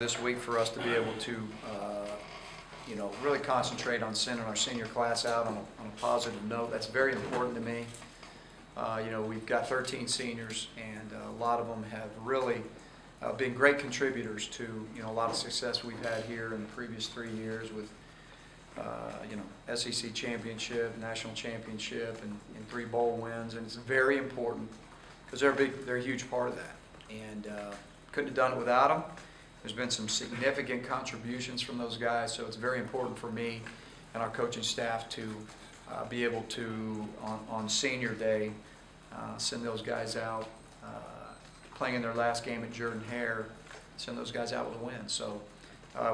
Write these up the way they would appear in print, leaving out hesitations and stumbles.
This week for us to be able to, really concentrate on sending our senior class out on a positive note. That's very important to me. We've got 13 seniors, and a lot of them have really been great contributors to, a lot of success we've had here in the previous 3 years with, SEC championship, national championship, and 3 bowl wins. And it's very important because they're a huge part of that. And couldn't have done it without them. There's been some significant contributions from those guys, so it's very important for me and our coaching staff to be able to, on senior day, send those guys out, playing in their last game at Jordan-Hare, send those guys out with a win. So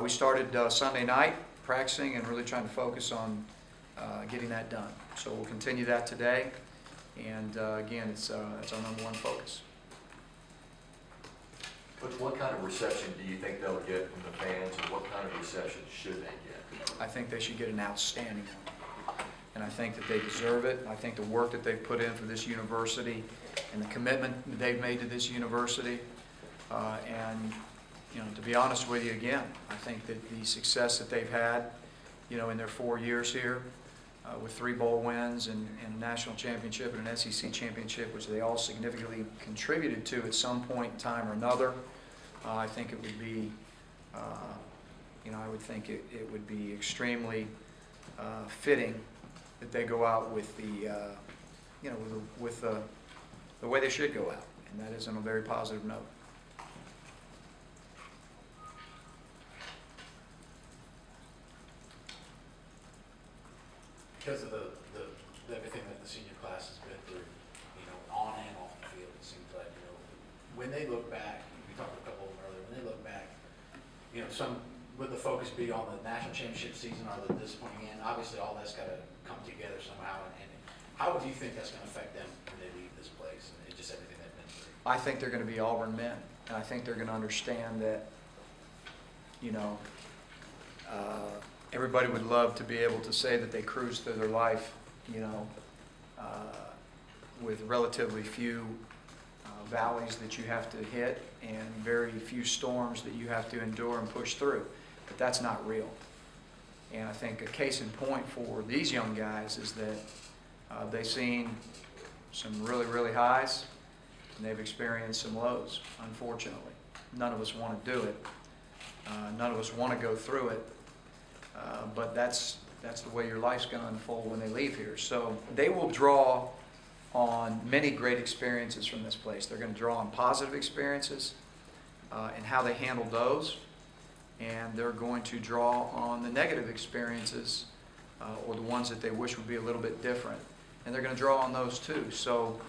we started Sunday night practicing and really trying to focus on getting that done. So we'll continue that today, and again, it's our #1 focus. Coach, what kind of reception do you think they'll get from the fans, and what kind of reception should they get? I think they should get an outstanding one, and I think that they deserve it. I think the work that they've put in for this university and the commitment that they've made to this university, to be honest with you, again, I think that the success that they've had, in their 4 years here, with 3 bowl wins and a national championship and an SEC championship, which they all significantly contributed to at some point in time or another. I think it would be, I would think it would be extremely fitting that they go out with the way they should go out, and that is on a very positive note. Because of everything that the senior class has been through, on and off the field, it seems like, when they look back, we talked to a couple of them earlier, when they look back, some, would the focus be on the national championship season or the disappointing end? Obviously, all that's got to come together somehow, and how do you think that's going to affect them when they leave this place and just everything they've been through? I think they're going to be Auburn men, and I think they're going to understand that, everybody would love to be able to say that they cruised through their life, with relatively few valleys that you have to hit and very few storms that you have to endure and push through. But that's not real. And I think a case in point for these young guys is that they've seen some really, really highs, and they've experienced some lows, unfortunately. None of us want to do it. None of us want to go through it. But that's the way your life's going to unfold when they leave here. So they will draw on many great experiences from this place. They're going to draw on positive experiences and how they handle those. And they're going to draw on the negative experiences or the ones that they wish would be a little bit different. And they're going to draw on those too. So,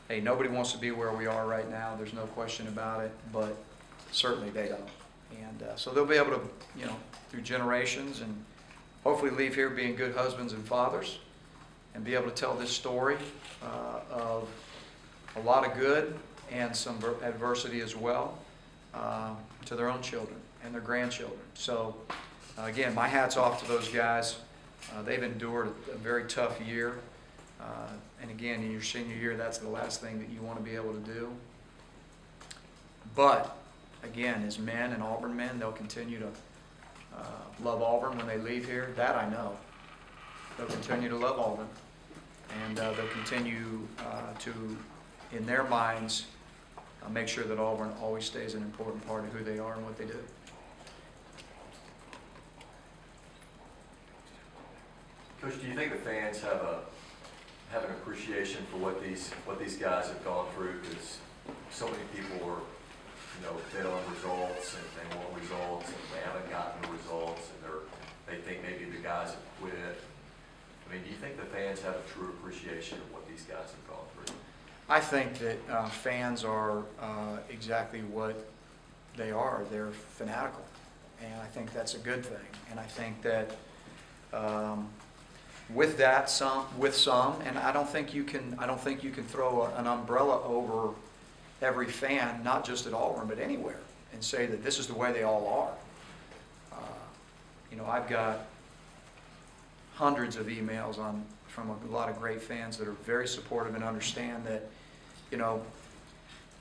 hey, nobody wants to be where we are right now. There's no question about it. But certainly they don't. And so they'll be able to, through generations, and hopefully leave here being good husbands and fathers, and be able to tell this story of a lot of good and some adversity as well to their own children and their grandchildren. So again, my hat's off to those guys. They've endured a very tough year. And again, in your senior year, that's the last thing that you want to be able to do. But again, as men and Auburn men, they'll continue to love Auburn when they leave here. That I know. They'll continue to love Auburn. And they'll continue to, in their minds, make sure that Auburn always stays an important part of who they are and what they do. Coach, do you think the fans have an appreciation for what these guys have gone through? Because so many people are, bid on results, and they want results, and they haven't gotten the results, and they think maybe the guys have quit. I mean, do you think the fans have a true appreciation of what these guys have gone through? I think that fans are exactly what they are. They're fanatical, and I think that's a good thing. And I think that with some, and I don't think you can throw an umbrella over every fan, not just at Auburn, but anywhere, and say that this is the way they all are. I've got hundreds of emails from a lot of great fans that are very supportive and understand that,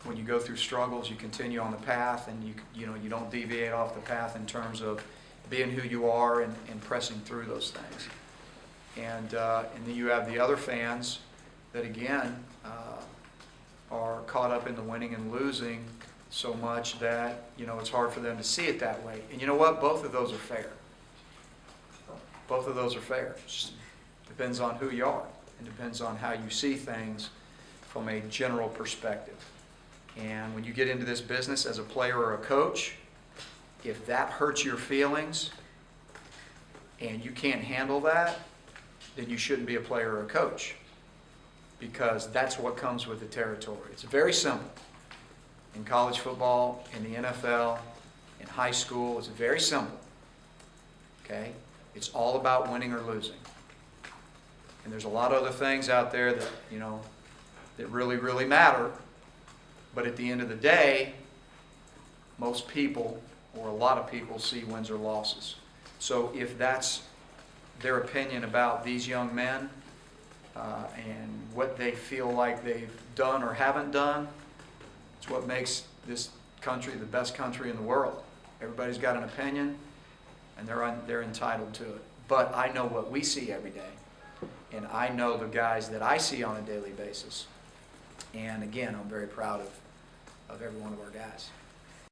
when you go through struggles, you continue on the path, and you don't deviate off the path in terms of being who you are and pressing through those things. And then you have the other fans that, again, are caught up in the winning and losing so much that, it's hard for them to see it that way. And you know what? Both of those are fair. Both of those are fair. It just depends on who you are, and depends on how you see things from a general perspective. And when you get into this business as a player or a coach, if that hurts your feelings and you can't handle that, then you shouldn't be a player or a coach, because that's what comes with the territory. It's very simple. In college football, in the NFL, in high school, it's very simple. Okay? It's all about winning or losing. And there's a lot of other things out there that, that really, really matter. But at the end of the day, most people, or a lot of people, see wins or losses. So if that's their opinion about these young men and what they feel like they've done or haven't done, it's what makes this country the best country in the world. Everybody's got an opinion, and they're entitled to it. But I know what we see every day, and I know the guys that I see on a daily basis. And again, I'm very proud of every one of our guys.